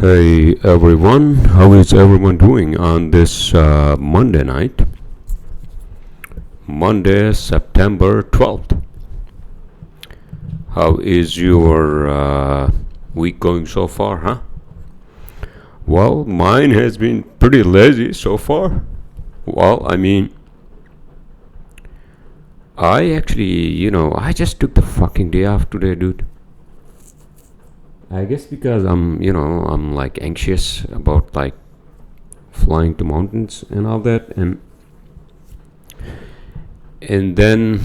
Hey everyone, how is everyone doing on this Monday night? Monday, September 12th. How is your week going so far, huh? Well, mine has been pretty lazy so far. Well, I actually, I just took the fucking day off today, dude. I guess because I'm like anxious about like flying to mountains and all that, and then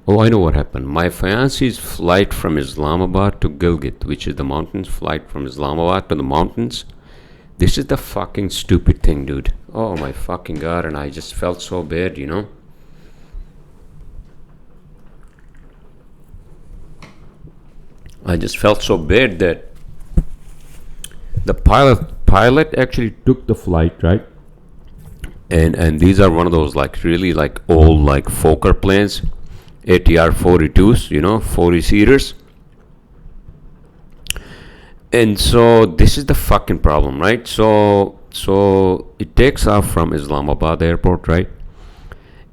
I know what happened. My fiance's flight from Islamabad to Gilgit, which is the mountains, flight from Islamabad to the mountains. This is the fucking stupid thing, dude. Oh my fucking god, and I just felt so bad. I just felt so bad that the pilot actually took the flight, right? And these are one of those like really like old like Fokker planes, ATR 42s, 40 seaters. And so this is the fucking problem, right? So it takes off from Islamabad airport, right?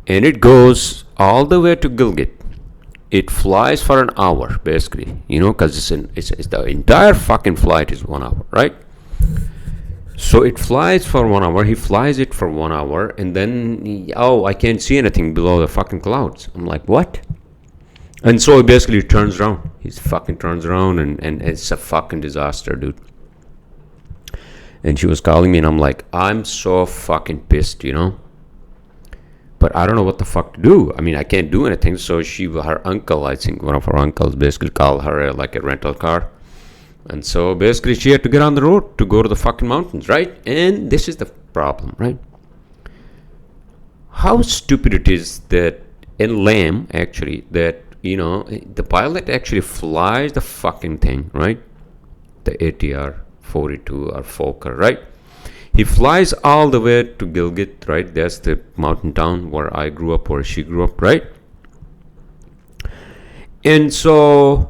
And it goes all the way to Gilgit. It flies for an hour, basically, because it's the entire fucking flight is 1 hour, right? So it flies for 1 hour. He flies it for 1 hour, and then I can't see anything below the fucking clouds. I'm like, what? And so he basically turns around. He fucking turns around, and it's a fucking disaster, dude. And she was calling me, and I'm like, I'm so fucking pissed, But I don't know what the fuck to do. I mean, I can't do anything. So her uncle, I think one of her uncles basically called her like a rental car. And so basically she had to get on the road to go to the fucking mountains, right? And this is the problem, right? How stupid it is that in lame, actually, that, the pilot actually flies the fucking thing, right? The ATR 42 or Fokker, right? He flies all the way to Gilgit, right? That's the mountain town where I grew up, where she grew up, right? And so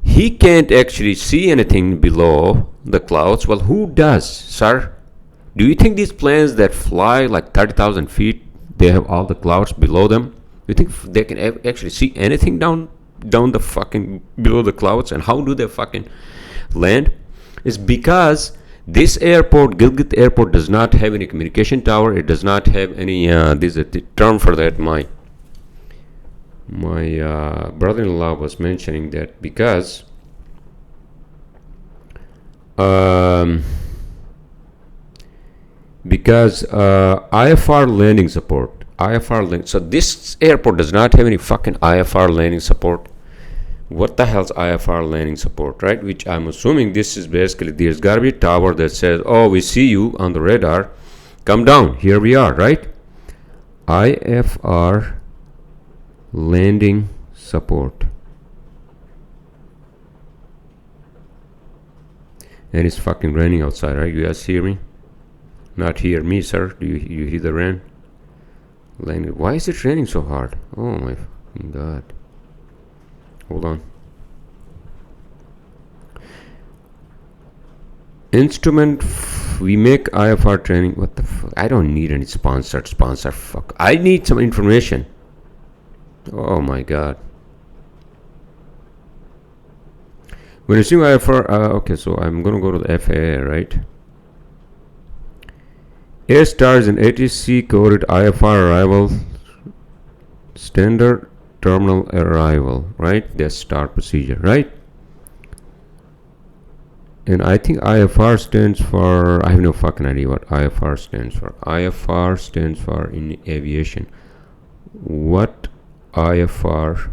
he can't actually see anything below the clouds. Well, who does, sir? Do you think these planes that fly like 30,000 feet, they have all the clouds below them? You think they can actually see anything down the fucking below the clouds? And how do they fucking land? It's because this airport, Gilgit Airport, does not have any communication tower. It does not have any. There's a term for that. My brother-in-law was mentioning that because IFR landing support. So this airport does not have any fucking IFR landing support. What the hell's IFR landing support, right? Which I'm assuming this is basically, there's got to be a tower that says, oh, we see you on the radar. Come down. Here we are, right? IFR landing support. And it's fucking raining outside, right? You guys hear me? Not hear me, sir. Do you hear the rain? Why is it raining so hard? Oh my fucking god. Hold on. Instrument. We make IFR training. What the fuck? I don't need any sponsor. Fuck. I need some information. Oh my god. When you see IFR, okay, so I'm gonna go to the FAA, right? Air stars and ATC coded IFR arrival standard terminal arrival, right? That's start procedure, right? And I think IFR stands for, I have no fucking idea what IFR stands for. IFR stands for in aviation. What IFR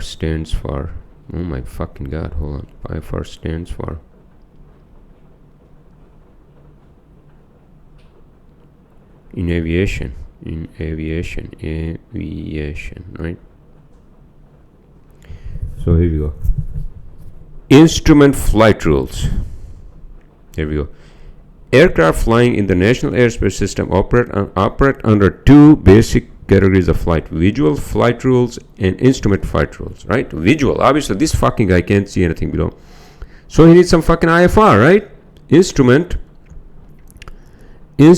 stands for? Oh my fucking god, hold on. IFR stands for in aviation, right? So here we go. Instrument flight rules. Here we go. Aircraft flying in the National Airspace System operate under two basic categories of flight: visual flight rules and instrument flight rules, right? Visual, obviously this fucking guy can't see anything below, so he needs some fucking IFR, right? Instrument, and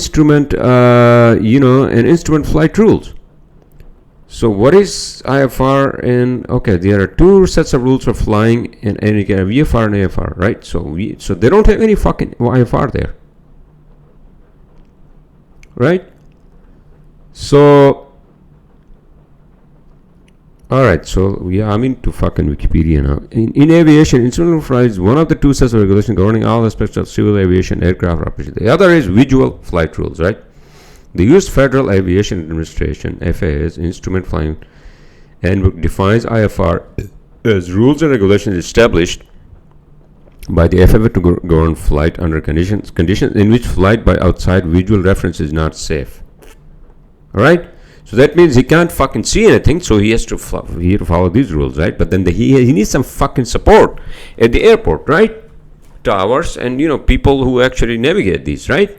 instrument flight rules. So what is IFR? And okay, there are two sets of rules for flying, and you get a VFR and AFR, right? So they don't have any fucking IFR there, right? So all right, so yeah, I'm into fucking Wikipedia now. In aviation, instrument flight is one of the two sets of regulations governing all aspects of civil aviation aircraft operation. The other is visual flight rules, right? The U.S. Federal Aviation Administration (FAA's) instrument flying handbook defines IFR as rules and regulations established by the FAA to govern flight under conditions in which flight by outside visual reference is not safe. All right. So that means he can't fucking see anything, so he has to follow these rules, right? But then he needs some fucking support at the airport, right? Towers and people who actually navigate these, right?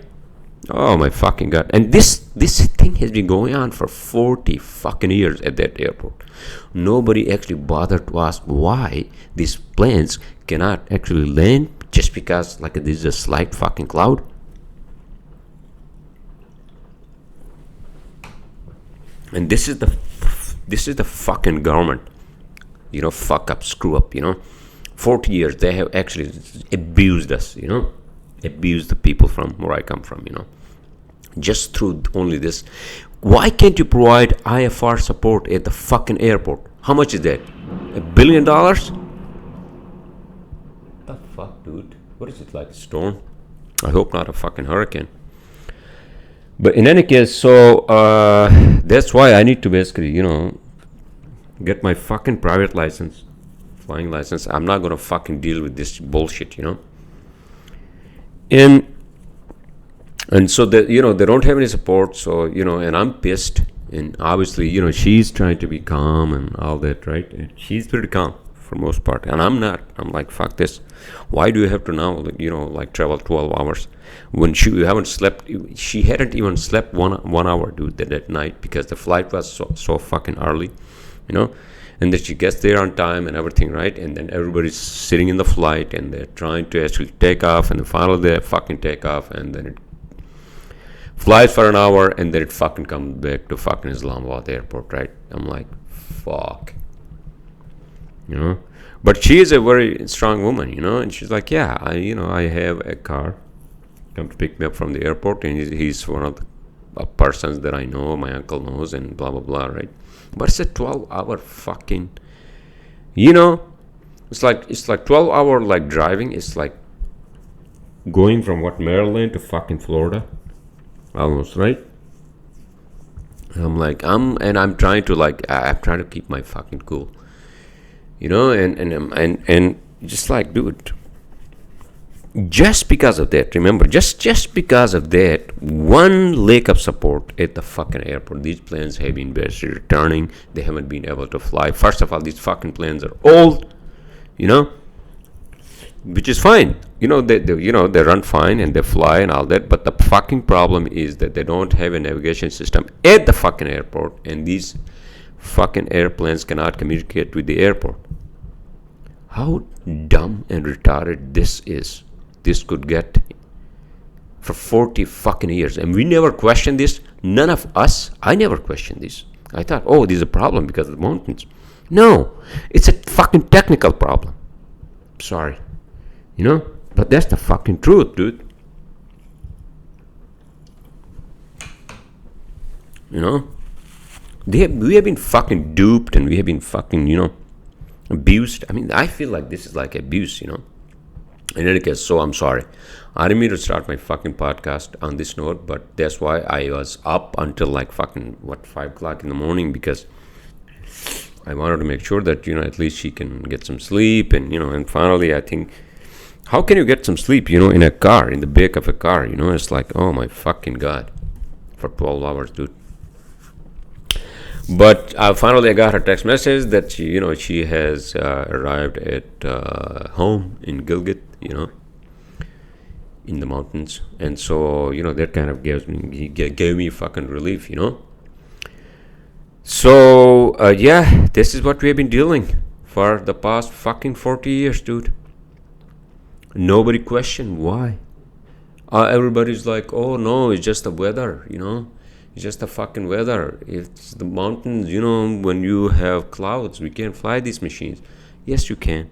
Oh my fucking god! And this thing has been going on for 40 fucking years at that airport. Nobody actually bothered to ask why these planes cannot actually land just because this is a slight fucking cloud. And this is the fucking government, fuck up, screw up, 40 years they have actually abused us, abused the people from where I come from, just through only this. Why can't you provide IFR support at the fucking airport? How much is that? $1 billion? The fuck, dude? What is it, like a storm? I hope not a fucking hurricane. But in any case, so that's why I need to basically, get my fucking private license, flying license. I'm not gonna fucking deal with this bullshit, And so they don't have any support. So and I'm pissed. And obviously, she's trying to be calm and all that, right? And she's pretty calm for most part, and I'm not. I'm like, fuck this. Why do you have to now, travel 12 hours when you haven't slept? She hadn't even slept one hour, dude, that night because the flight was so fucking early, and then she gets there on time and everything, right? And then everybody's sitting in the flight and they're trying to actually take off, and then finally they fucking take off, and then it flies for an hour, and then it fucking comes back to fucking Islamabad airport, right? I'm like, fuck. But she is a very strong woman, and she's like, yeah, I have a car come to pick me up from the airport, and he's one of the persons that I know, my uncle knows, and blah blah blah, right? But it's a 12-hour fucking, it's like 12-hour driving. It's like going from Maryland to fucking Florida, almost, right? I'm trying to I'm trying to keep my fucking cool. And just dude, just because of that, remember, just because of that one lack of support at the fucking airport, these planes have been basically returning. They haven't been able to fly. First of all, these fucking planes are old, which is fine. They run fine and they fly and all that. But the fucking problem is that they don't have a navigation system at the fucking airport, and these fucking airplanes cannot communicate with the airport. How dumb and retarded this is. This could get for 40 fucking years, and we never questioned this. None of us. I never questioned this. I thought, oh, this is a problem because of the mountains. No, it's a fucking technical problem. Sorry, but that's the fucking truth, dude. We have been fucking duped, and we have been fucking, abused. I mean, I feel like this is like abuse, In any case, so I'm sorry. I didn't mean to start my fucking podcast on this note, but that's why I was up until 5 o'clock in the morning, because I wanted to make sure that, at least she can get some sleep, and finally I think, how can you get some sleep, in a car, in the back of a car, it's like, oh my fucking God, for 12 hours, dude. But finally I got her text message that she has arrived at home in Gilgit, in the mountains, and so that kind of gave me fucking relief, So, yeah, this is what we have been dealing for the past fucking 40 years, dude. Nobody questioned why. Everybody's like, oh no, it's just the weather, It's just the fucking weather. It's the mountains, when you have clouds, we can't fly these machines. Yes, you can.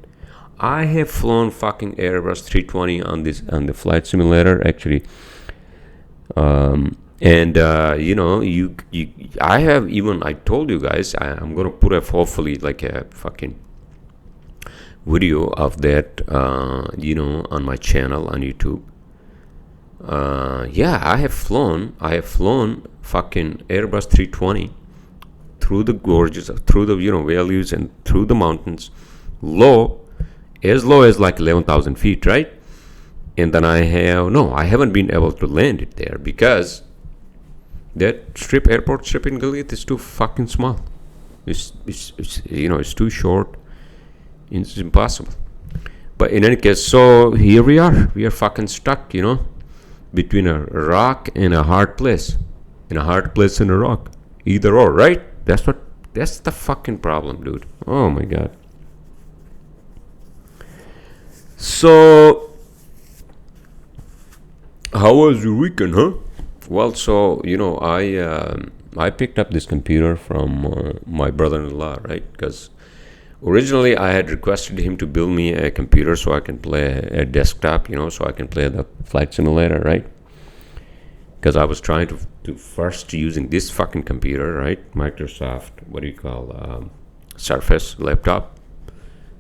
I have flown fucking Airbus 320 on the flight simulator, actually. I have even, I told you guys, I'm going to put hopefully like a fucking video of that, on my channel on YouTube. I have flown fucking Airbus 320 through the gorges, through the, valleys and through the mountains, low as like 11,000 feet, right? And then I haven't been able to land it there because that airport strip in Gilgit is too fucking small. It's too short. It's impossible. But in any case, so here we are fucking stuck, between a rock and a hard place. In a hard place and a rock. Either or, right? That's the fucking problem, dude. Oh my god. So, how was your weekend, huh? Well, so, I picked up this computer from my brother-in-law, right? Because originally I had requested him to build me a computer so I can play a desktop, so I can play the flight simulator, right? Because I was trying to first using this fucking computer, right? Microsoft, Surface laptop.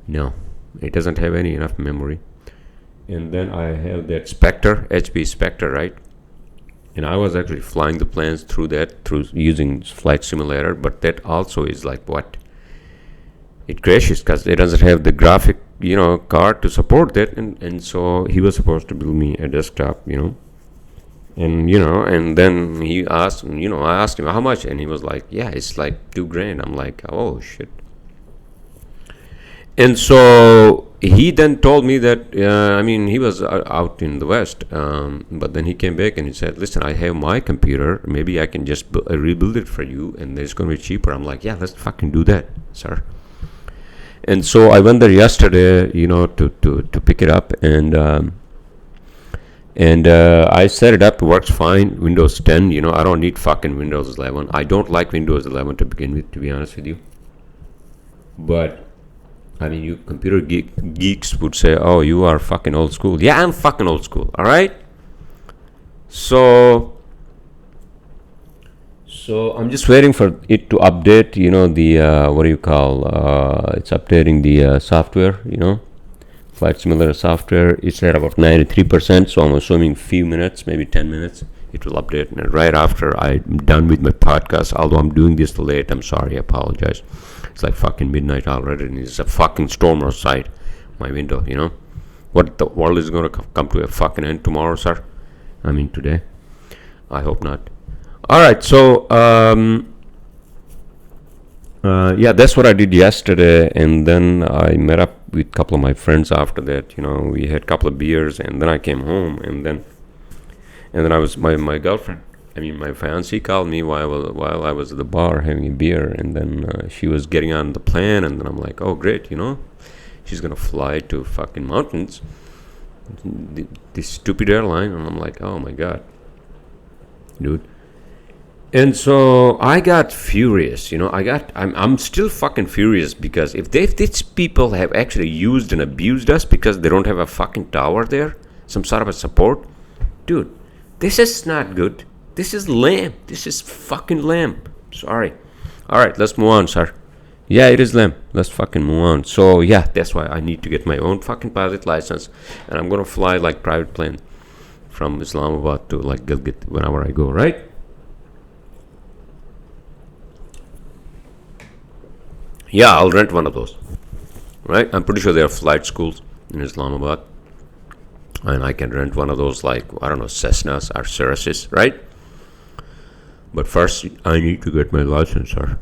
No, it doesn't have enough memory. And then I have that HP Spectre, right? And I was actually flying the planes through using flight simulator, but that also is like what? It crashes because it doesn't have the graphic, card to support that. And so he was supposed to build me a desktop, and then he asked, I asked him how much, and he was like, yeah, it's like $2,000. I'm like, oh shit. And so he then told me that, he was out in the West, but then he came back and he said, listen, I have my computer, maybe I can just rebuild it for you, and it's going to be cheaper. I'm like, yeah, let's fucking do that, sir. And so I went there yesterday, to pick it up, and I set it up. It works fine. Windows 10, I don't need fucking Windows 11. I don't like Windows 11 to begin with, to be honest with you. But you computer geeks would say, oh, you are fucking old school. Yeah, I'm fucking old school, all right? So I'm just waiting for it to update, it's updating the software, flight simulator software. It's at about 93%, so I'm assuming few minutes, maybe 10 minutes, it will update. And right after I'm done with my podcast, although I'm doing this late, I'm sorry, I apologize. It's like fucking midnight already, and it's a fucking storm outside my window, What, the world is going to come to a fucking end tomorrow, sir? Today? I hope not. All right, so that's what I did yesterday, and then I met up with a couple of my friends after that. We had a couple of beers, and then I came home, and then I was my girlfriend. My fiancée called me while I was at the bar having a beer, and then she was getting on the plane, and then I'm like, oh great, she's gonna fly to fucking mountains, this stupid airline, and I'm like, oh my god, dude. And so I got furious, I'm still fucking furious, because if these people have actually used and abused us because they don't have a fucking tower there, some sort of a support, dude, this is not good. This is lame. This is fucking lame. Sorry. All right, let's move on, sir. Yeah, it is lame. Let's fucking move on. So yeah, that's why I need to get my own fucking pilot license, and I'm gonna fly like private plane from Islamabad to like Gilgit whenever I go, right? Yeah, I'll rent one of those, right? I'm pretty sure there are flight schools in Islamabad, and I can rent one of those, like, I don't know, Cessnas or Cirruses, right? But first, I need to get my license, sir.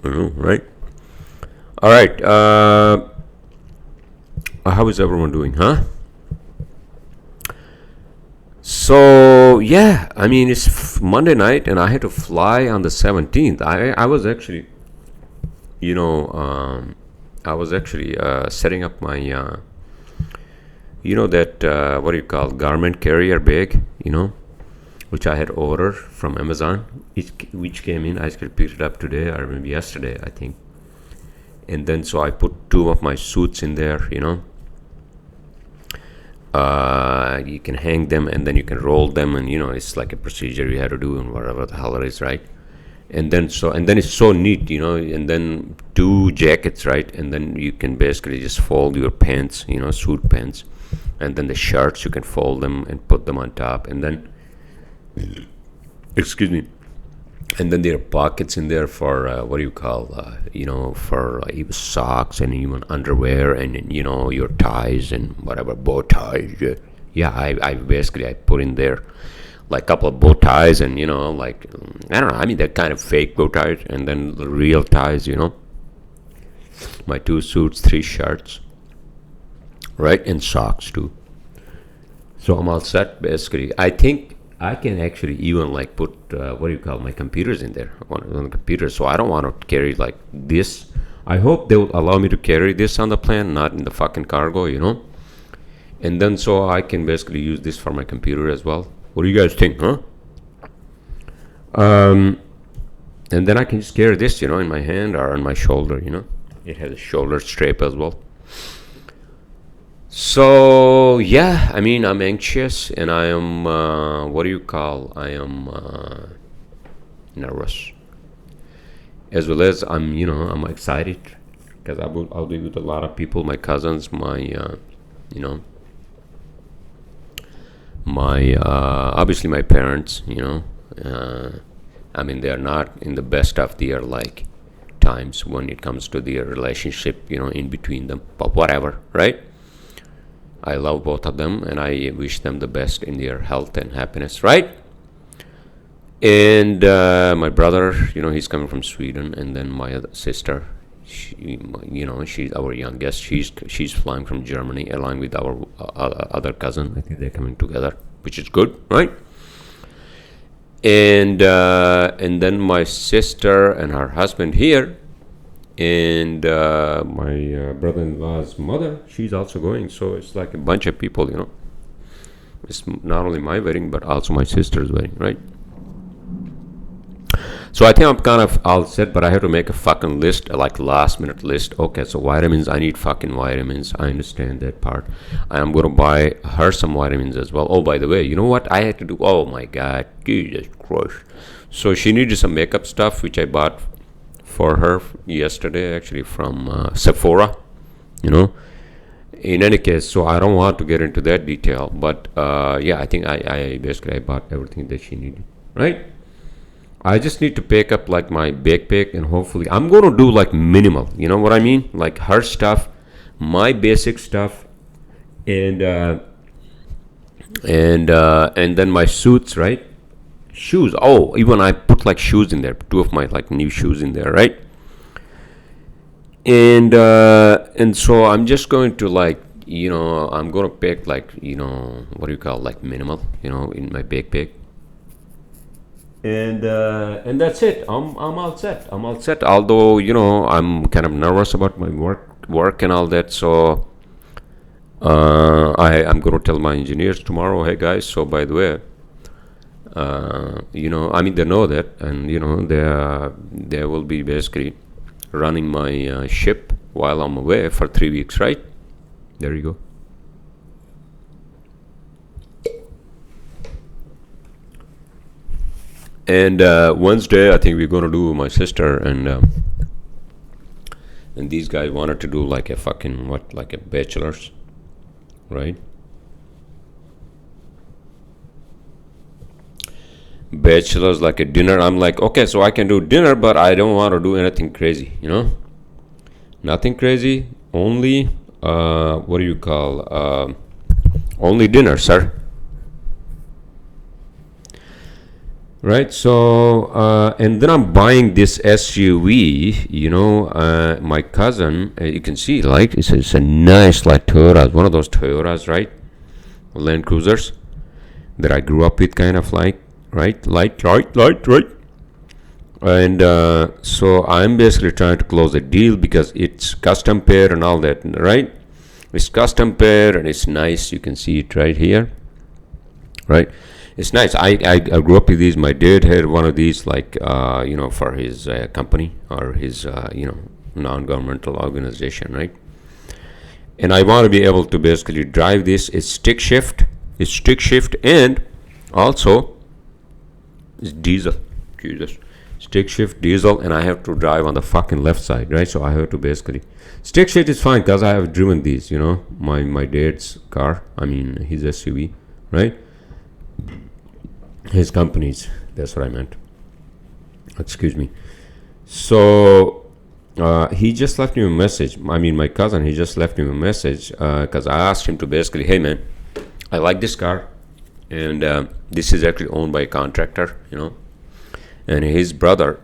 Right? All right. How is everyone doing, huh? So yeah, I mean it's Monday night, and I had to fly on the 17th. I was actually, you know, I was actually setting up my, that what do you call garment carrier bag, which I had ordered from Amazon, which came in. I actually picked it up today, or maybe yesterday, I think. And then so I put two of my suits in there, you can hang them, and then you can roll them, and it's like a procedure you have to do, and whatever the hell it is, right? And then it's so neat, and then two jackets, right? And then you can basically just fold your pants, suit pants, and then the shirts, you can fold them and put them on top, and then excuse me, and then there are pockets in there for for even socks and even underwear, and your ties and whatever, bow ties. Yeah, I basically I put in there like a couple of bow ties, and like, I don't know, I mean they're kind of fake bow ties, and then the real ties, my two suits, three shirts, right, and socks too. So I'm all set basically. I think I can actually even like put my computers in there on the computer. So I don't want to carry like this. I hope they will allow me to carry this on the plane, not in the fucking cargo, and then so I can basically use this for my computer as well. What do you guys think, huh? And then I can just carry this, in my hand or on my shoulder, It has a shoulder strap as well. So yeah, I mean I'm anxious, and I am I am nervous, as well as I'm excited, because I'll be with a lot of people, my cousins, my obviously my parents, I mean they're not in the best of their like times when it comes to their relationship, in between them, but whatever, right? I love both of them, and I wish them the best in their health and happiness, right? And my brother, he's coming from Sweden, and then my other sister, she's our youngest. She's flying from Germany along with our other cousin. I think they're coming together, which is good, right? And then my sister and her husband here, and my brother-in-law's mother, she's also going. So it's like a bunch of people, It's not only my wedding, but also my sister's wedding, right? So I think I'm kind of all set, but I have to make a fucking list, like last minute list. Okay, so vitamins, I need fucking vitamins. I understand that part. I'm going to buy her some vitamins as well. Oh, by the way, you know what I had to do? Oh my God, Jesus Christ. So she needed some makeup stuff, which I bought for her yesterday, actually, from Sephora, In any case, so I don't want to get into that detail, but yeah, I think I basically bought everything that she needed, right? I just need to pick up like my backpack, and hopefully I'm going to do like minimal, you know what I mean? Like her stuff, my basic stuff, and then my suits, right? Shoes. Oh, even I put like shoes in there, two of my like new shoes in there, right? And so I'm just going to like, I'm going to pick like, like minimal, in my backpack. And that's it. I'm all set. I'm all set. Although I'm kind of nervous about my work and all that. So I'm going to tell my engineers tomorrow. Hey guys. So by the way, I mean they know that, and they will be basically running my ship while I'm away for 3 weeks. Right? There you go. And Wednesday, I think we're going to do my sister and these guys wanted to do like a fucking like a bachelor's, right? Bachelor's, like a dinner. I'm like, okay, so I can do dinner, but I don't want to do anything crazy, nothing crazy. Only only dinner, sir. Right, so and then I'm buying this SUV. My cousin, you can see, like it's a nice like Toyota, one of those Toyotas, right? Land Cruisers. that I grew up with, kind of like, right? Right. And so I'm basically trying to close a deal because it's custom pair and all that, right? It's custom pair and it's nice. You can see it right here, right? It's nice. I grew up with these. My dad had one of these, like, for his company or his, non-governmental organization, right? And I want to be able to basically drive this. It's stick shift, and also it's diesel. Jesus. Stick shift, diesel, and I have to drive on the fucking left side, right? So I have to basically, stick shift is fine because I have driven these, my dad's car, his SUV, right? His company's, that's what I meant. Excuse me. So he just left me a message. My cousin, he just left me a message because I asked him to basically, hey man, I like this car, and this is actually owned by a contractor, and his brother,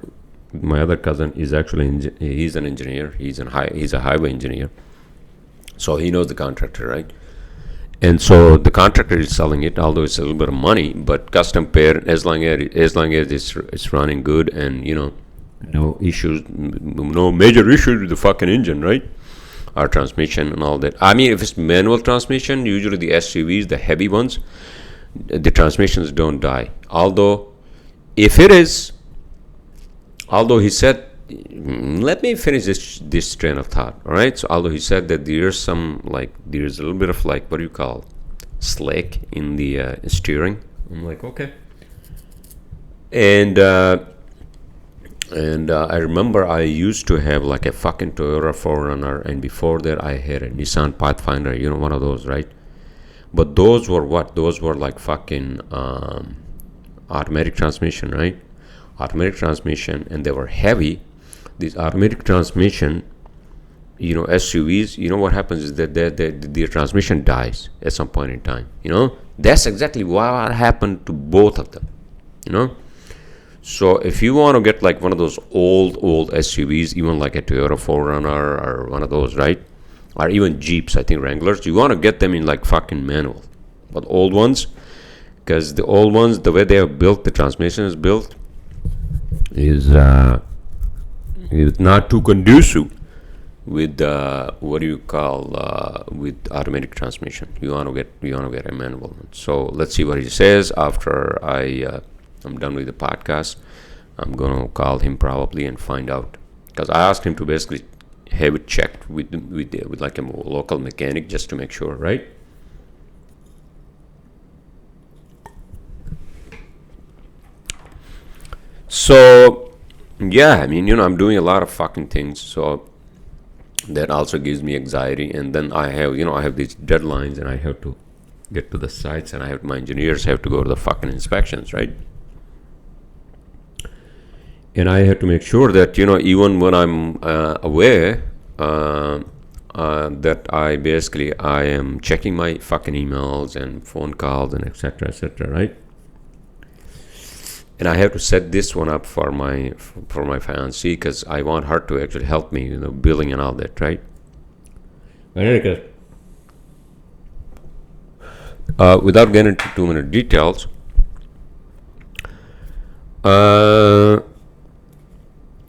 my other cousin, is actually he's an engineer. He's a highway engineer, so he knows the contractor, right? And so the contractor is selling it, although it's a little bit of money, but custom pair, as long as it's running good, and no issues, no major issues with the fucking engine, right? Or transmission and all that. If it's manual transmission, usually the SUVs, the heavy ones, the transmissions don't die. Although he said, let me finish this train of thought, all right? So although he said that there's a little bit of, like, what do you call, slack in the steering. I'm like, okay. And I remember I used to have like a fucking Toyota 4Runner, and before that I had a Nissan Pathfinder, one of those, right? But those were what? Those were like fucking automatic transmission, right? Automatic transmission, and they were heavy. These automatic transmission, SUVs, what happens is that the transmission dies at some point in time. That's exactly what happened to both of them. So if you want to get like one of those old SUVs, even like a Toyota 4Runner or one of those, right? Or even Jeeps, I think Wranglers, you want to get them in like fucking manual. But old ones, because the old ones, the way they are built, the transmission is built, is not too conducive with with automatic transmission. You want to get a manual one. So let's see what he says after I'm done with the podcast. I'm gonna call him probably and find out, because I asked him to basically have it checked with like a local mechanic just to make sure, right? So yeah, I'm doing a lot of fucking things, so that also gives me anxiety. And then I have these deadlines, and I have to get to the sites, and my engineers have to go to the fucking inspections, right? And I have to make sure that even when I'm away, that I am checking my fucking emails and phone calls and etc., right? And I have to set this one up for my fiancée, because I want her to actually help me, billing and all that, right? Without getting into too many details,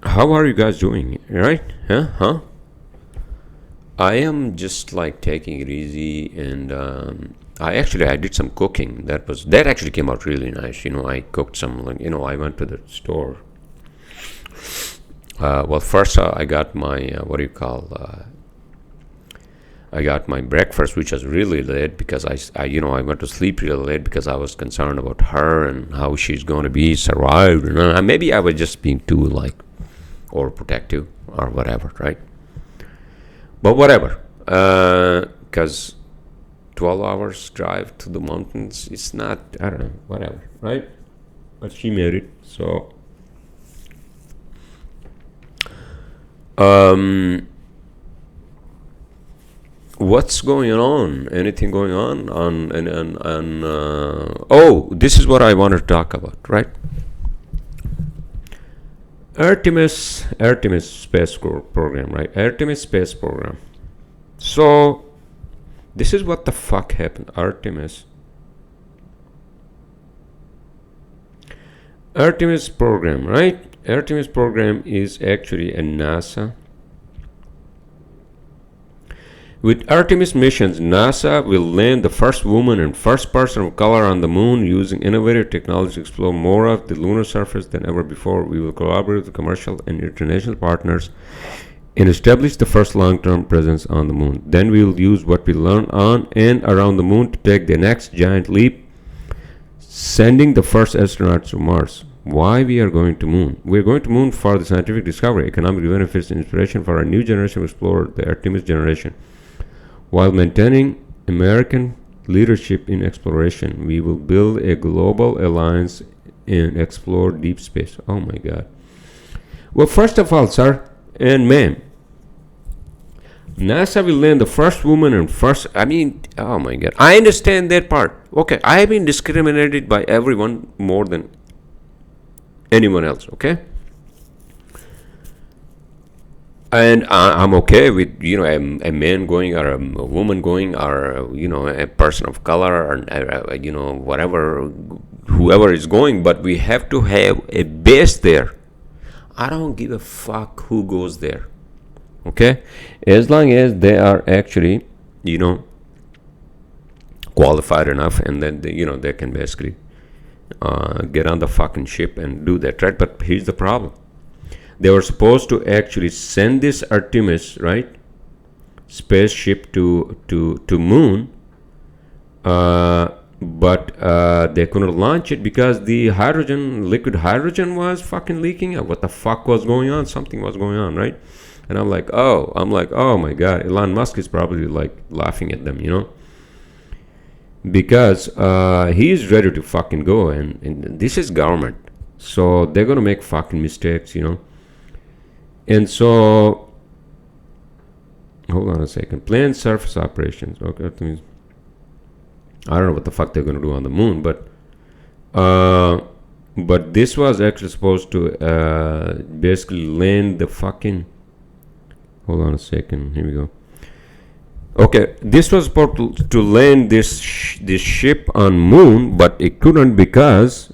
how are you guys doing? Right? Huh? I am just like taking it easy, and I did some cooking. That actually came out really nice. I cooked some, I went to the store. Well, first I got my I got my breakfast, which was really late, because I went to sleep really late because I was concerned about her and how she's going to be survived. And maybe I was just being too like overprotective or whatever, right? But whatever, because 12 hours drive to the mountains, it's not, I don't know, whatever, right? But she made it, so what's going on? Anything going on oh, this is what I wanted to talk about, right? Artemis space program, right? Artemis space program. So this is what the fuck happened. Artemis Artemis program, right? Artemis program is actually a NASA. With Artemis missions, NASA will land the first woman and first person of color on the moon using innovative technology to explore more of the lunar surface than ever before. We will collaborate with commercial and international partners and establish the first long-term presence on the moon. Then we will use what we learn on and around the moon to take the next giant leap, sending the first astronauts to Mars. Why we are going to moon? We are going to moon for the scientific discovery, economic benefits, and inspiration for our new generation to explore the Artemis generation. While maintaining American leadership in exploration, we will build a global alliance and explore deep space. Oh my God. Well, first of all, sir and ma'am, NASA will land the first woman and first, oh my God. I understand that part. Okay, I have been discriminated by everyone more than anyone else, okay? And I'm okay with, a man going or a woman going or, a person of color or, whatever, whoever is going, but we have to have a base there. I don't give a fuck who goes there, okay? As long as they are actually, qualified enough, and then, they can basically get on the fucking ship and do that, right? But here's the problem. They were supposed to actually send this Artemis, right, spaceship to moon, but they couldn't launch it because the liquid hydrogen was fucking leaking. What the fuck was going on? Something was going on, right? And I'm like, oh my God, Elon Musk is probably like laughing at them, because he's ready to fucking go, and this is government, so they're gonna make fucking mistakes, And so, hold on a second. Planned surface operations. Okay, that means I don't know what the fuck they're gonna do on the moon, but this was actually supposed to basically land the fucking. Hold on a second. Here we go. Okay, this was supposed to land this ship on moon, but it couldn't because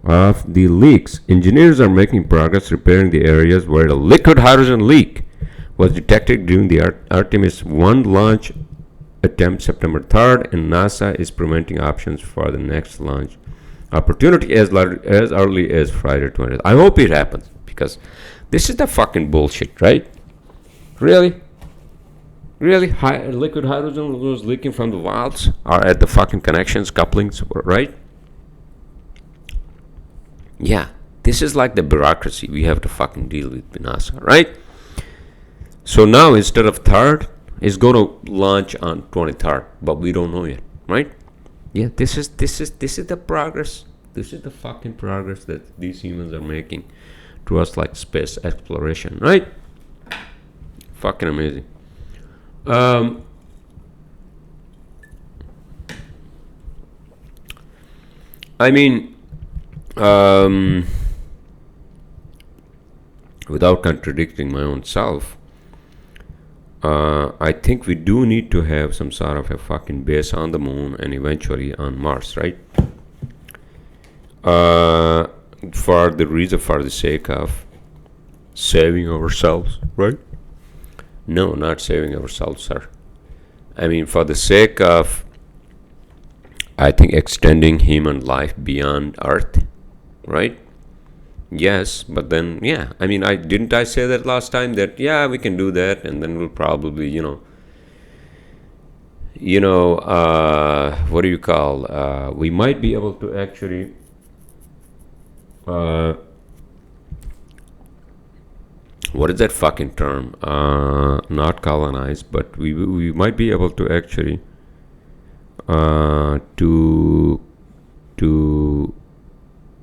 of the leaks. Engineers are making progress repairing the areas where the liquid hydrogen leak was detected during the Artemis 1 launch attempt September 3rd, and NASA is preventing options for the next launch opportunity as early as Friday 20th. I hope it happens, because this is the fucking bullshit, right? Really? Liquid hydrogen was leaking from the valves or at the fucking connections, couplings, right? Yeah, this is like the bureaucracy we have to fucking deal with NASA, right? So now instead of 3rd, it's going to launch on 23rd, but we don't know yet, right? Yeah, this is the progress. This is the fucking progress that these humans are making to us, like space exploration, right? Fucking amazing. Without contradicting my own self, I think we do need to have some sort of a fucking base on the moon and eventually on Mars, right? For the sake of saving ourselves, right? No, not saving ourselves, sir. For the sake of, I think, extending human life beyond Earth, right? Yes, but then, yeah. I say that last time that, yeah, we can do that, and then we'll probably, what do you call? We might be able to actually, what is that fucking term? Not colonize, but we might be able to actually to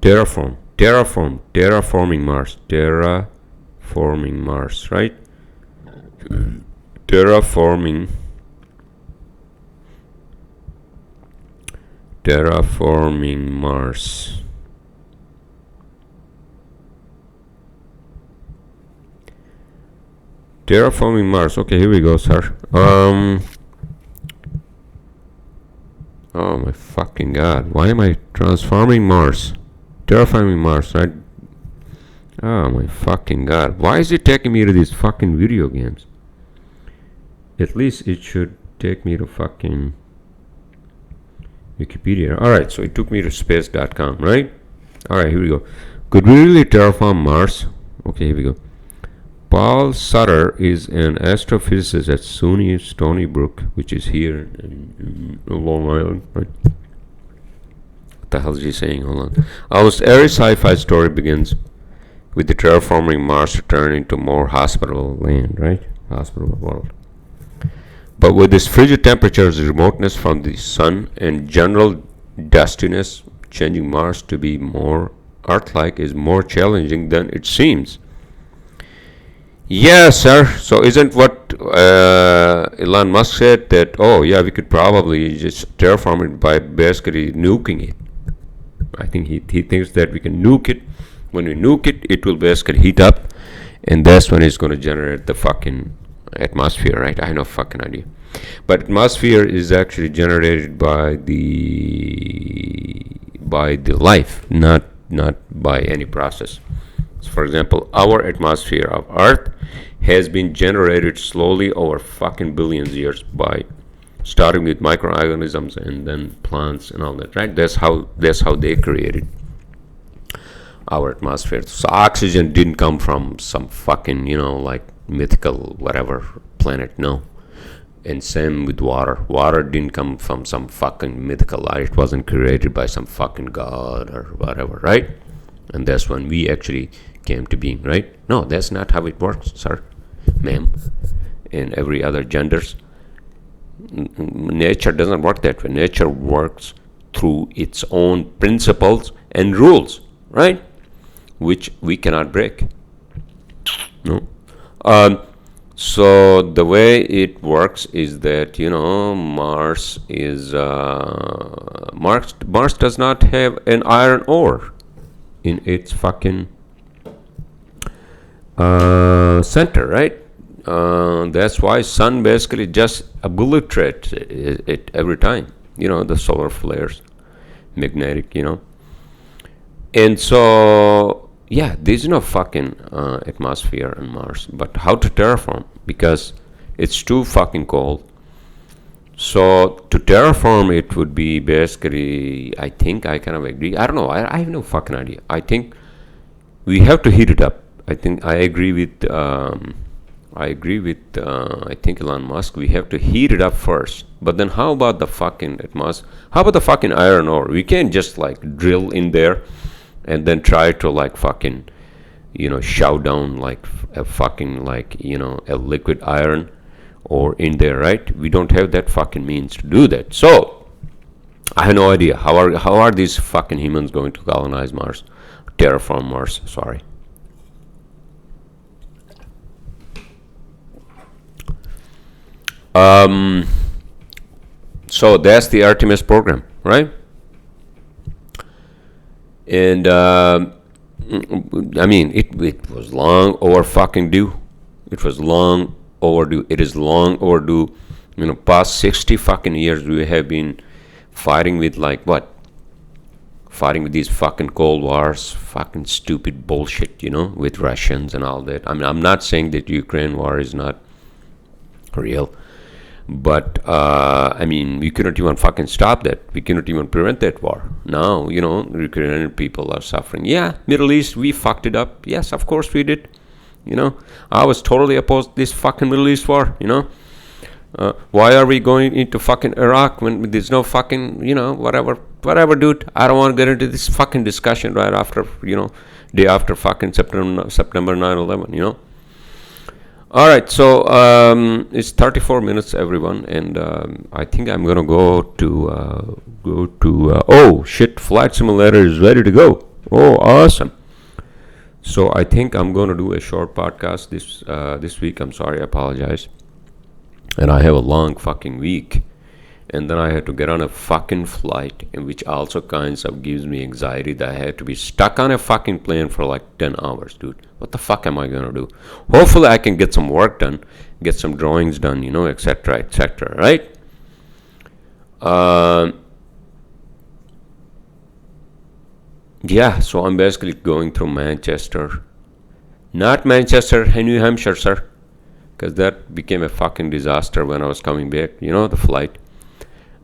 terraforming Mars, right? Terraforming Mars. Terraforming Mars. Okay, here we go, sir. Oh my fucking God! Why am I transforming Mars? Terraforming Mars, right? Oh my fucking god. Why is it taking me to these fucking video games? At least it should take me to fucking Wikipedia. Alright, so it took me to space.com, right? Alright, here we go. Could we really terraform Mars? Okay, here we go. Paul Sutter is an astrophysicist at SUNY Stony Brook, which is here in Long Island, right? What the hell is he saying? Hold on. Our airy sci-fi story begins with the terraforming Mars to turn into more hospitable land, right? Hospitable world. But with its frigid temperatures, remoteness from the sun, and general dustiness, changing Mars to be more Earth-like is more challenging than it seems. Yes, sir. So isn't what Elon Musk said that, oh, yeah, we could probably just terraform it by basically nuking it. I think he thinks that we can nuke it. When we nuke it, it will basically heat up, and that's when it's going to generate the fucking atmosphere, right? I have no fucking idea. But atmosphere is actually generated by the life, not by any process. So for example, our atmosphere of Earth has been generated slowly over fucking billions of years by starting with microorganisms and then plants and all that, right? That's how they created our atmosphere. So oxygen didn't come from some fucking, like mythical whatever planet, no. And same with water. Water didn't come from some fucking mythical light. It wasn't created by some fucking god or whatever, right? And that's when we actually came to being, right? No, that's not how it works, sir, ma'am, and every other genders. Nature doesn't work that way. Nature works through its own principles and rules, right? Which we cannot break. No. So the way it works is that Mars does not have an iron ore in its fucking center, right? That's why sun basically just obliterates it every time. The solar flares, magnetic, and so. Yeah, there's no fucking atmosphere on Mars. But how to terraform? Because it's too fucking cold. So to terraform it would be basically, I think I kind of agree. I don't know. I have no fucking idea. I think we have to heat it up. I think I agree with I think Elon Musk. We have to heat it up first. But then how about the fucking atmosphere? How about the fucking iron ore? We can't just like drill in there and then try to like fucking shout down like a fucking like a liquid iron or in there, right? We don't have that fucking means to do that. So I have no idea how are these fucking humans going to colonize Mars, terraform Mars, sorry. So that's the Artemis program, right? And I mean, it was long over fucking due. It was long overdue. It is long overdue. Past 60 fucking years we have been fighting with like what? Fighting with these fucking Cold Wars, fucking stupid bullshit, with Russians and all that. I mean, I'm not saying that Ukraine war is not real. But, I mean, we couldn't even fucking stop that. We couldn't even prevent that war. Now, Ukrainian people are suffering. Yeah, Middle East, we fucked it up. Yes, of course we did. I was totally opposed to this fucking Middle East war, Why are we going into fucking Iraq when there's no fucking, whatever, dude. I don't want to get into this fucking discussion right after, day after fucking September 9/11, All right, so it's 34 minutes, everyone, and I think I'm gonna go to oh shit, Flight Simulator is ready to go. Oh, awesome! So I think I'm gonna do a short podcast this week. I'm sorry, I apologize. And I have a long fucking week, and then I had to get on a fucking flight, and which also kinds of gives me anxiety that I had to be stuck on a fucking plane for like 10 hours, dude. What the fuck am I gonna do? Hopefully I can get some work done, get some drawings done, etc., right? Yeah, so I'm basically going through Manchester. Not Manchester, New Hampshire, sir. Because that became a fucking disaster when I was coming back. You know, the flight.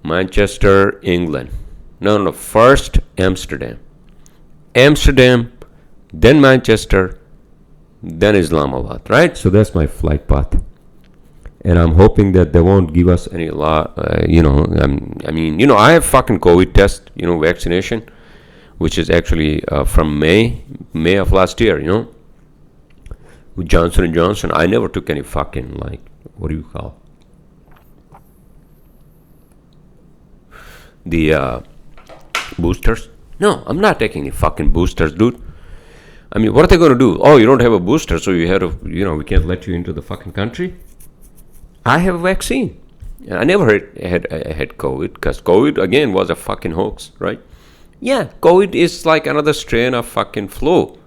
Manchester, England. No. First, Amsterdam. Amsterdam, then Manchester, then Islamabad, right? So that's my flight path. And I'm hoping that they won't give us any I have fucking COVID test, vaccination, which is actually from May of last year, with Johnson & Johnson. I never took any fucking, what do you call the boosters? No, I'm not taking any fucking boosters, dude. I mean, what are they going to do? Oh, you don't have a booster, so you have to, we can't let you into the fucking country? I have a vaccine. I never had COVID, because COVID, again, was a fucking hoax, right? Yeah, COVID is like another strain of fucking flu.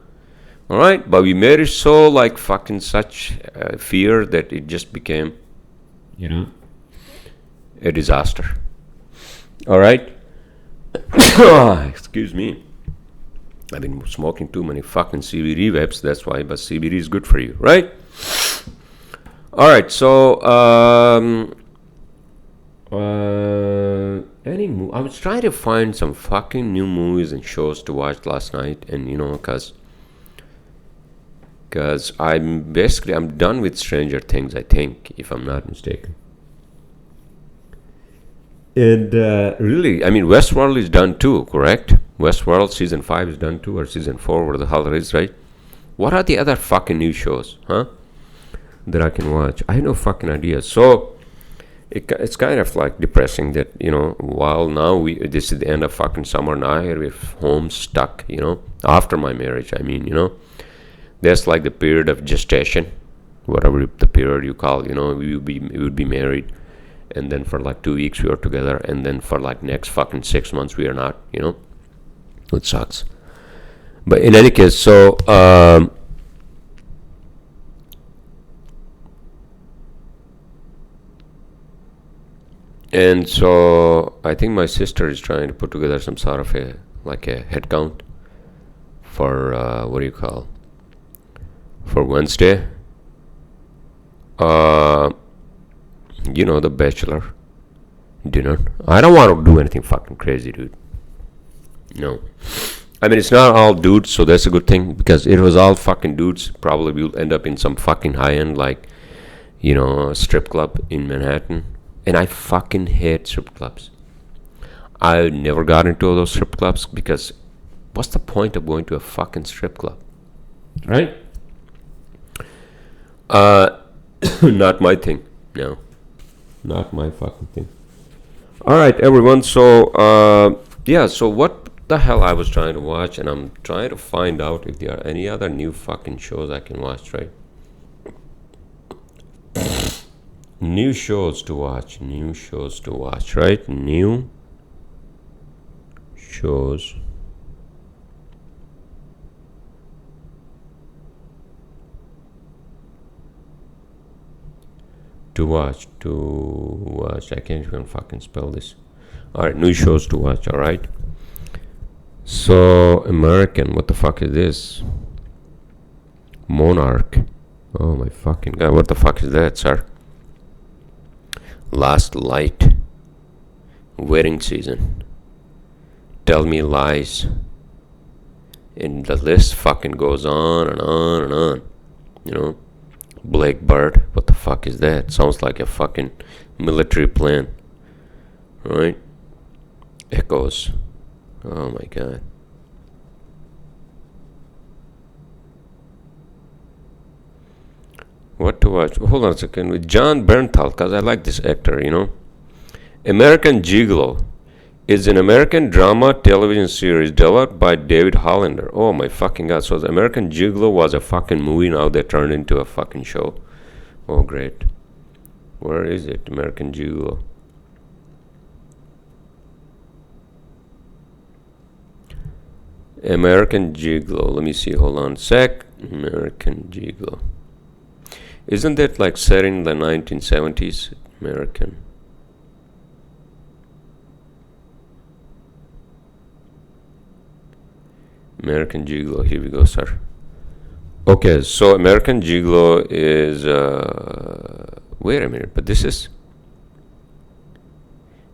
All right? But we made it so like fucking such fear that it just became, a disaster. All right? Excuse me. I've been smoking too many fucking CBD vapes, that's why, but CBD is good for you, right? All right, so I was trying to find some fucking new movies and shows to watch last night, and because I'm done with Stranger Things, I think, if I'm not mistaken. And really, I mean, Westworld is done too, correct? Westworld season 5 is done too, or season 4, whatever the hell it is, right? What are the other fucking new shows, that I can watch? I have no fucking idea. So it's kind of like depressing that while now this is the end of fucking summer now, here we're home stuck. After my marriage, I mean, that's like the period of gestation, whatever the period you call. We would be married, and then for like 2 weeks we are together, and then for like next fucking 6 months we are not. It sucks. But in any case, so and so I think my sister is trying to put together some sort of a head count for for Wednesday. The bachelor dinner. I don't want to do anything fucking crazy, dude. No. I mean, it's not all dudes, so that's a good thing, because it was all fucking dudes. Probably we'll end up in some fucking high-end, strip club in Manhattan. And I fucking hate strip clubs. I never got into those strip clubs, because what's the point of going to a fucking strip club? Right? Not my thing. No. Not my fucking thing. Alright, everyone. So, so what the hell I was trying to watch, and I'm trying to find out if there are any other new fucking shows I can watch, right? New shows to watch, right? New shows to watch. I can't even fucking spell this. Alright, new shows to watch, alright? So, American, what the fuck is this? Monarch. Oh my fucking god, what the fuck is that, sir? Last Light. Wedding Season. Tell Me Lies. And the list fucking goes on and on and on. Blackbird, what the fuck is that? Sounds like a fucking military plane. Right? Echoes. Oh my god. What to watch? Hold on a second. With John Bernthal, because I like this actor, American Gigolo is an American drama television series developed by David Hollander. Oh my fucking god. So the American Gigolo was a fucking movie, now they turned into a fucking show. Oh great. Where is it? American Gigolo. American Gigolo. Let me see. Hold on a sec. American Gigolo. Isn't that like set in the 1970s? American. American Gigolo. Here we go, sir. Okay, so American Gigolo is. Wait a minute, but this is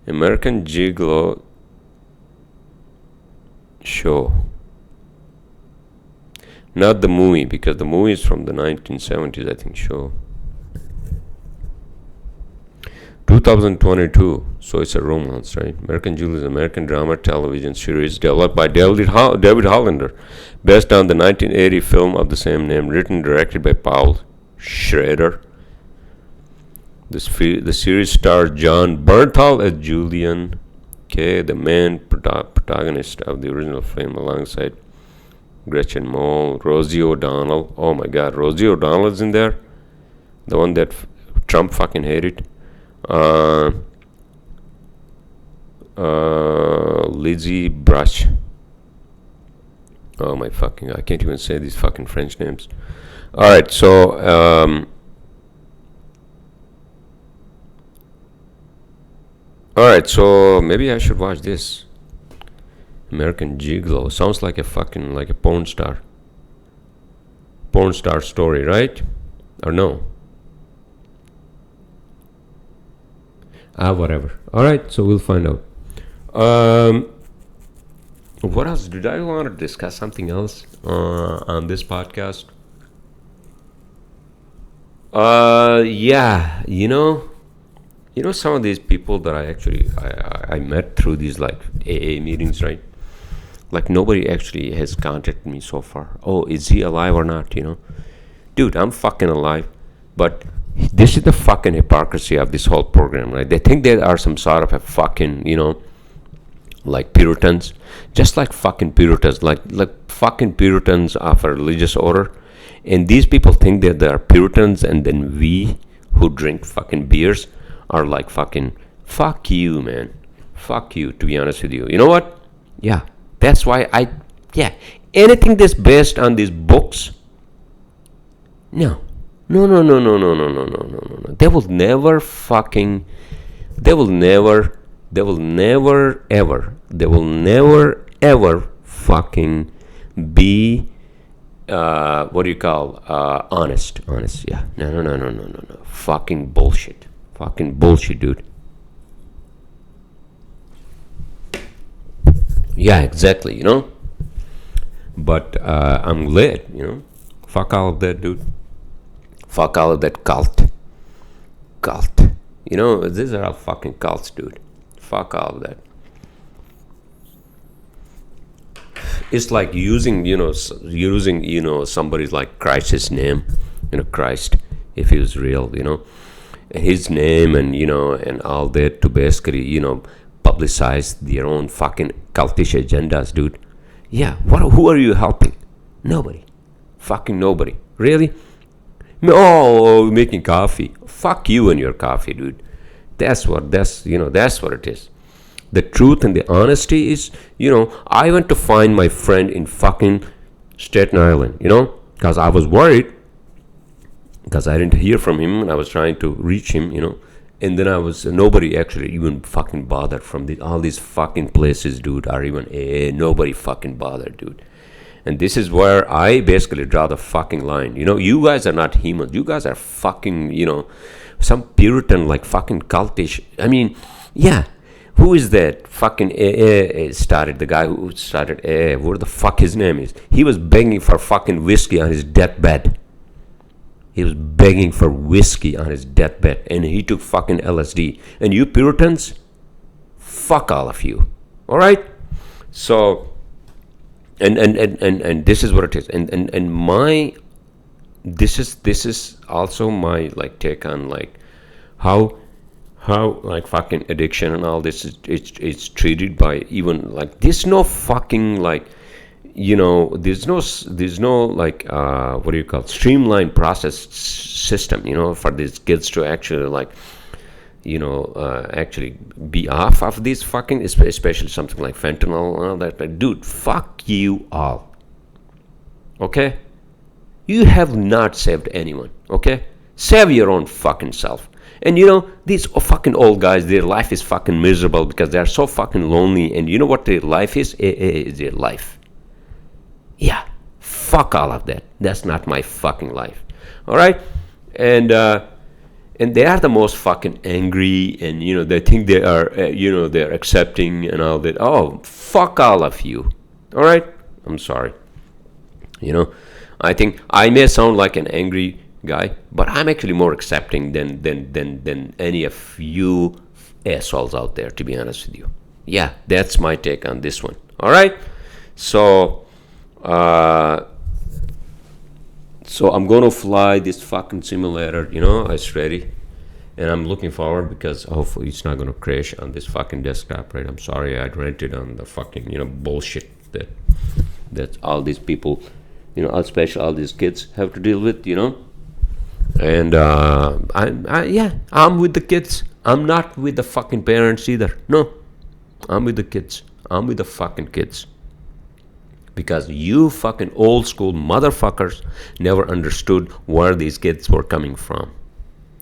American Gigolo show. Not the movie, because the movie is from the 1970s, I think, show. 2022, so it's a romance, right? American Gigolo is an American drama television series developed by David Hollander, based on the 1980 film of the same name, written and directed by Paul Schrader. The series stars John Bernthal as Julian, the main protagonist of the original film, alongside Gretchen Mol, Rosie O'Donnell. Oh my God, Rosie O'Donnell is in there, the one that Trump fucking hated. Lizzie Brush. Oh my fucking, I can't even say these fucking French names. Alright, so alright, so maybe I should watch this. American Gigolo. Sounds like a fucking, like a porn star story, right? Or no? Whatever. Alright, so we'll find out. What else? Did I want to discuss something else on this podcast? Yeah, you know some of these people that I met through these like AA meetings, right? Like nobody actually has contacted me so far. Oh, is he alive or not? Dude, I'm fucking alive, but this is the fucking hypocrisy of this whole program, right? They think they are some sort of a fucking, like Puritans, just like fucking Puritans, like fucking Puritans of a religious order. And these people think that they are Puritans, and then we who drink fucking beers are like fucking, fuck you, man. Fuck you, to be honest with you. You know what? Yeah, that's why anything that's based on these books, no. They will never ever fucking be honest, yeah. No. Fucking bullshit, dude. Yeah, exactly, but I'm glad, fuck all of that, dude. Fuck all of that cult. These are all fucking cults, dude. Fuck all of that. It's like using somebody's like Christ's name, Christ, if he was real, his name and and all that to basically publicize their own fucking cultish agendas, dude. Yeah, who are you helping? Nobody. Fucking nobody. Really? Oh, making coffee. Fuck you and your coffee, dude. That's what it is. The truth and the honesty is, I went to find my friend in fucking Staten Island, because I was worried, because I didn't hear from him, and I was trying to reach him, and then nobody actually even fucking bothered from all these fucking places, dude, or even nobody fucking bothered, dude. And this is where I basically draw the fucking line. You guys are not humans. You guys are fucking, some Puritan, like fucking cultish. I mean, yeah. Who is that fucking started? The guy who started what the fuck his name is? He was begging for fucking whiskey on his deathbed. And he took fucking LSD. And you Puritans, fuck all of you. All right? So... And this is what it is, and my this is also my like take on like how like fucking addiction and all this it's treated by even like there's no fucking like there's no like what do you call it, streamlined process system for these kids to actually like actually be off of this fucking, especially something like fentanyl and all that. Like, dude, fuck you all. Okay? You have not saved anyone. Okay? Save your own fucking self. And these fucking old guys, their life is fucking miserable because they're so fucking lonely. And you know what their life is? AA is their life. Yeah, fuck all of that. That's not my fucking life. All right, and they are the most fucking angry, and they think they are, they're accepting and all that. Oh, fuck all of you. All right, I'm sorry. I think I may sound like an angry guy, but I'm actually more accepting than any of you assholes out there, to be honest with you. Yeah, that's my take on this one. All right, so I'm gonna fly this fucking simulator. It's ready, and I'm looking forward because hopefully it's not gonna crash on this fucking desktop. Right? I'm sorry I rented on the fucking bullshit that all these people, especially all these kids have to deal with. And I'm with the kids. I'm not with the fucking parents either. No, I'm with the kids. I'm with the fucking kids. Because you fucking old school motherfuckers never understood where these kids were coming from.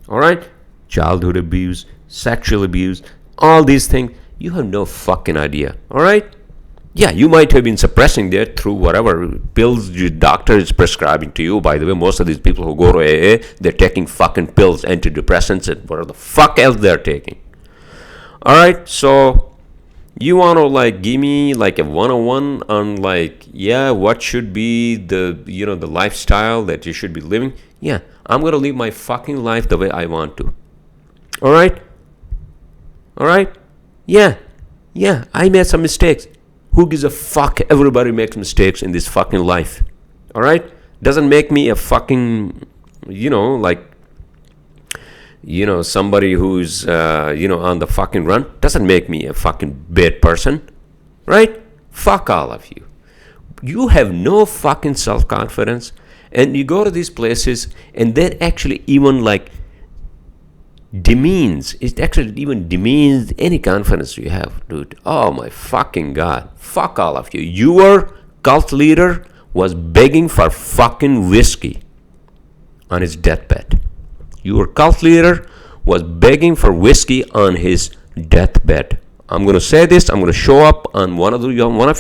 Alright? Childhood abuse, sexual abuse, all these things. You have no fucking idea. Alright? Yeah, you might have been suppressing that through whatever pills your doctor is prescribing to you. By the way, most of these people who go to AA, they're taking fucking pills, antidepressants, and whatever the fuck else they're taking. Alright, so you want to give me a 101 on what should be the the lifestyle that you should be living. Yeah, I'm going to live my fucking life the way I want to. Alright? Yeah, I made some mistakes. Who gives a fuck? Everybody makes mistakes in this fucking life. Alright? Doesn't make me a fucking, somebody who's, on the fucking run. Doesn't make me a fucking bad person. Right? Fuck all of you. You have no fucking self-confidence. And you go to these places and that actually even demeans any confidence you have, dude. Oh my fucking god. Fuck all of you. Your cult leader was begging for fucking whiskey on his deathbed. Your cult leader was begging for whiskey on his deathbed. I'm going to say this. I'm going to show up on one of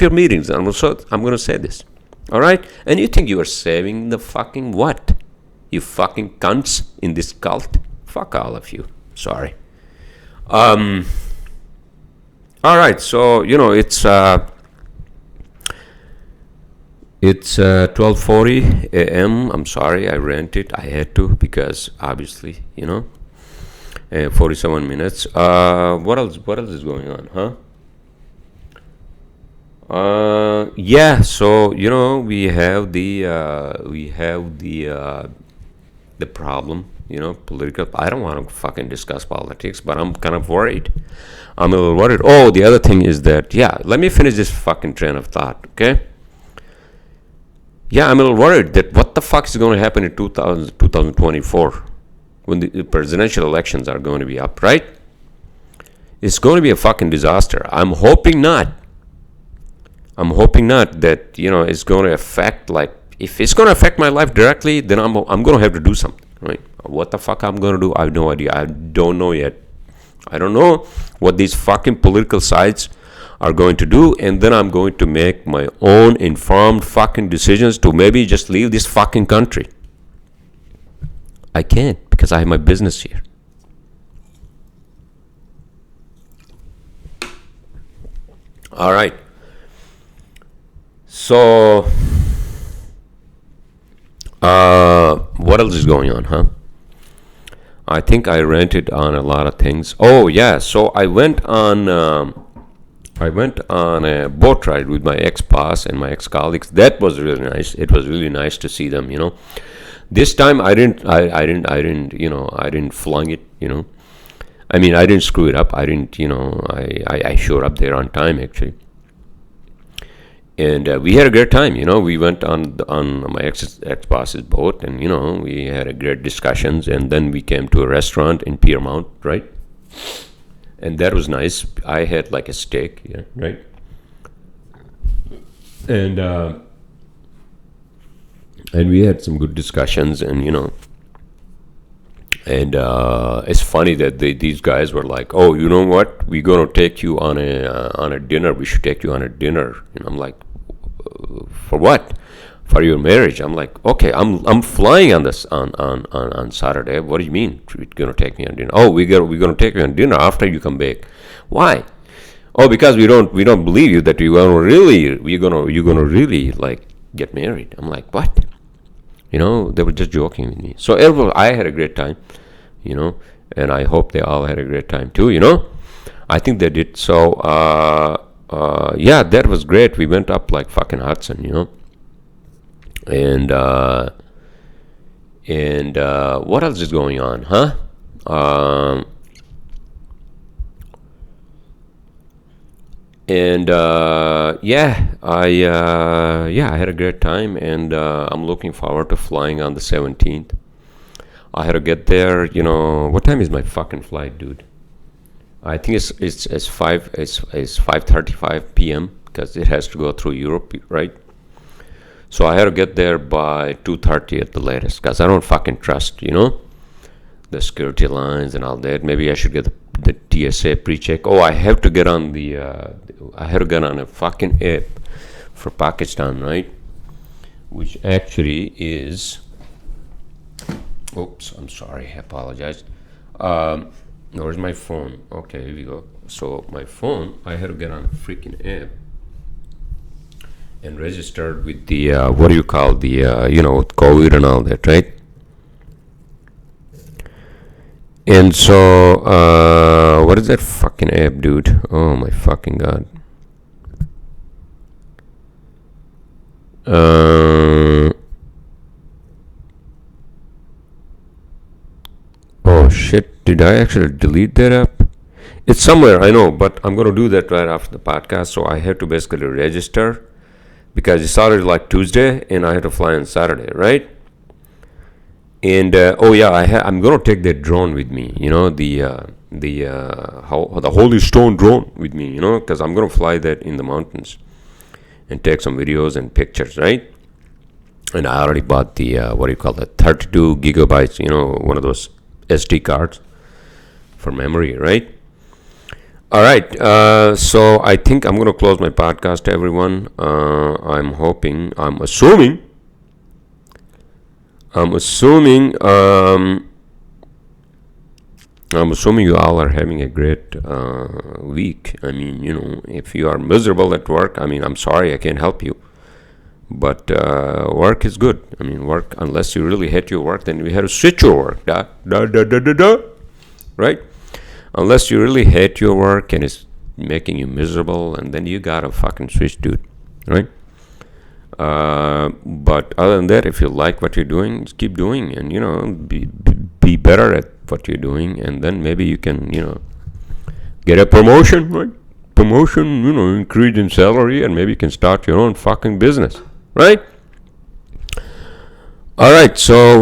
your meetings. I'm going to say this. All right? And you think you are saving the fucking what? You fucking cunts in this cult? Fuck all of you. Sorry. All right. So it's 12:40 a.m. I'm sorry I rented. I had to because obviously 47 minutes. What else is going on, huh? Yeah. So we have the problem. Political. I don't want to fucking discuss politics, but I'm kind of worried. I'm a little worried. Oh, the other thing is that, let me finish this fucking train of thought, okay? Yeah, I'm a little worried that what the fuck is going to happen in 2024 when the presidential elections are going to be up, right? It's going to be a fucking disaster. I'm hoping not that, it's going to affect, if it's going to affect my life directly, then I'm going to have to do something, right? What the fuck I'm going to do? I have no idea. I don't know yet. I don't know what these fucking political sides are going to do, and then I'm going to make my own informed fucking decisions to maybe just leave this fucking country. I can't because I have my business here. All right. So, what else is going on, huh? I think I rented on a lot of things. Oh yeah, so I went on a boat ride with my ex-boss and my ex-colleagues. That was really nice. It was really nice to see them. This time I didn't flung it. I mean, I didn't screw it up. I didn't. I showed up there on time actually. And we had a great time, We went on my ex-boss's boat, and we had a great discussions. And then we came to a restaurant in Piermont, right? And that was nice. I had a steak, right? And we had some good discussions, and and it's funny that these guys were like, "Oh, you know what? We're gonna take you on a dinner. We should take you on a dinner." And I'm like, for what? For your marriage. I'm like, okay, I'm flying on this on Saturday. What do you mean you're gonna take me on dinner? Oh, we're gonna take you on dinner after you come back. Why? Oh, because we don't believe you that you're gonna really like get married. I'm like, what? They were just joking with me. So I had a great time, and I hope they all had a great time too. I think they did. So yeah, that was great. We went up like fucking Hudson, and what else is going on, huh? I had a great time, and I'm looking forward to flying on the 17th. I had to get there. What time is my fucking flight, dude? I think it's 5:35 p.m. because it has to go through Europe, right? So I had to get there by 2:30 at the latest, because I don't fucking trust, the security lines and all that. Maybe I should get the TSA pre-check. Oh, I have to get on a fucking app for Pakistan, right? Which actually is, oops, I'm sorry, I apologize. Where's my phone? Okay, here we go. So my phone, I had to get on a freaking app and registered with the what do you call the COVID and all that, right? And so what is that fucking app, dude? Oh my fucking god. Oh shit, did I actually delete that app? It's somewhere, I know, but I'm going to do that right after the podcast. So I have to basically register, because it started like Tuesday and I had to fly on Saturday, right? And I'm going to take that drone with me, the Holy Stone drone with me, because I'm going to fly that in the mountains and take some videos and pictures, right? And I already bought the 32 gigabytes, one of those SD cards for memory, right? All right, so I think I'm going to close my podcast, everyone. I'm assuming you all are having a great week. I mean, if you are miserable at work, I'm sorry, I can't help you. But work is good. Work, unless you really hate your work, then you have to switch your work. Right? Unless you really hate your work and it's making you miserable, and then you gotta fucking switch, dude. Right? But other than that, if you like what you're doing, just keep doing, and be better at what you're doing, and then maybe you can get a promotion, right? Promotion, increase in salary, and maybe you can start your own fucking business, right? All right, so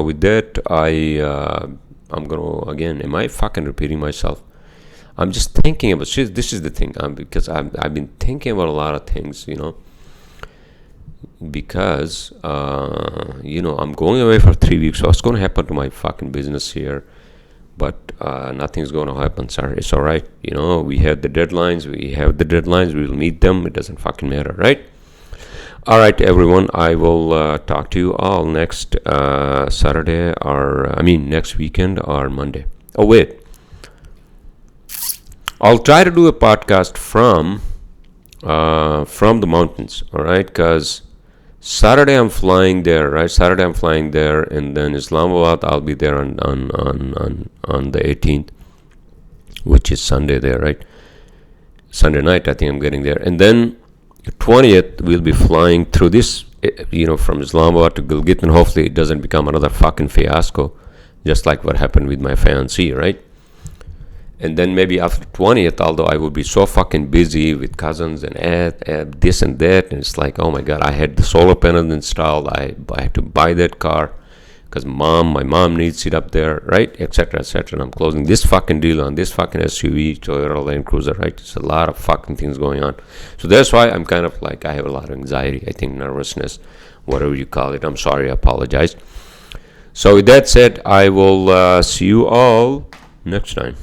with that, I'm gonna, again, am I fucking repeating myself? I'm just thinking about, this is the thing, because I've been thinking about a lot of things, because I'm going away for 3 weeks. So what's going to happen to my fucking business here? But nothing's going to happen, sir. It's all right. We have the deadlines. We'll meet them. It doesn't fucking matter, right? All right, everyone. I will talk to you all next Saturday, next weekend or Monday. Oh, wait. I'll try to do a podcast from the mountains, all right? Because Saturday I'm flying there, right? And then Islamabad, I'll be there on the 18th, which is Sunday there, right? Sunday night, I think I'm getting there. And then the 20th, we'll be flying through this, from Islamabad to Gilgit, and hopefully it doesn't become another fucking fiasco, just like what happened with my fiancée, right? And then maybe after 20th, although I would be so fucking busy with cousins and this and that, and it's like, oh my god, I had the solar panels installed, I had to buy that car because my mom needs it up there, right, etc., etc. And I'm closing this fucking deal on this fucking SUV, Toyota Land Cruiser, right? It's a lot of fucking things going on. So that's why I'm kind of like, I have a lot of anxiety, I think nervousness, whatever you call it. I'm sorry, I apologize. So with that said, I will see you all next time.